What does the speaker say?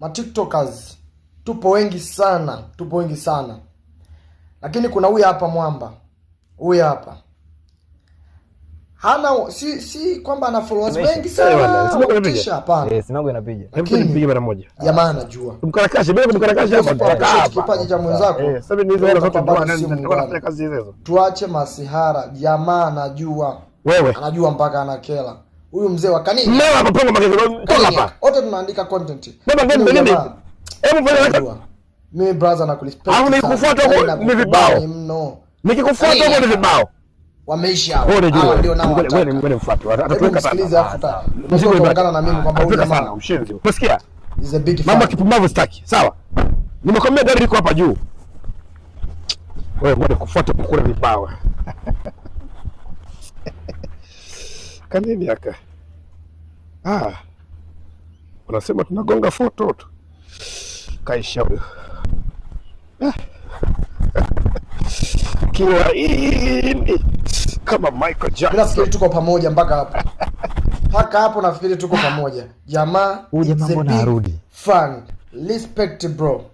ma TikTokers tupo wengi sana. Lakini kuna huyu hapa mwamba. Huyu hapa. Hana si kwamba ana followers wengi sana. Kisha hapana. Simango inapiga. Hebu nipige mara moja. Jamaa anajua. Kumkarakasha bila kumkarakasha hapa. Kipaji cha mwenzako. Sasa ni hizo wala zote tunafanya kazi hizo. Tuache masihara. Jamaa anajua. Wewe. Anajua mpaka anakela. Huyu mzee wa kanini. Leo hapa magazeti hapa. Wote tunaandika content. Baba ngeni nini? Hebu fanya. Mimi brother na kulespect. Au nikufuata huko ni vibao. Nikikufuata huko ni vibao. Wameisha hao. Ndio nao. Wewe mfuate. Atatuweka hapa. Mzigo unaongana na mimi kwamba huyu jamaa ushenzi. Unasikia? Is a big fan. Mama kipumbavu staki. Sawa. Nimekwambia gari liko hapa juu. Wewe ngoja kufuata kukula vibao. Kanini aka? Unasema tunagonga foto tu. Kaisha huyo. Kiwa hii kama Michael Jackson. Nafikiri tuko pamoja mpaka hapo. Mpaka hapo nafikiri tuko pamoja. Jamaa, huyu jamaa mbona arudi? Fun. Respect bro.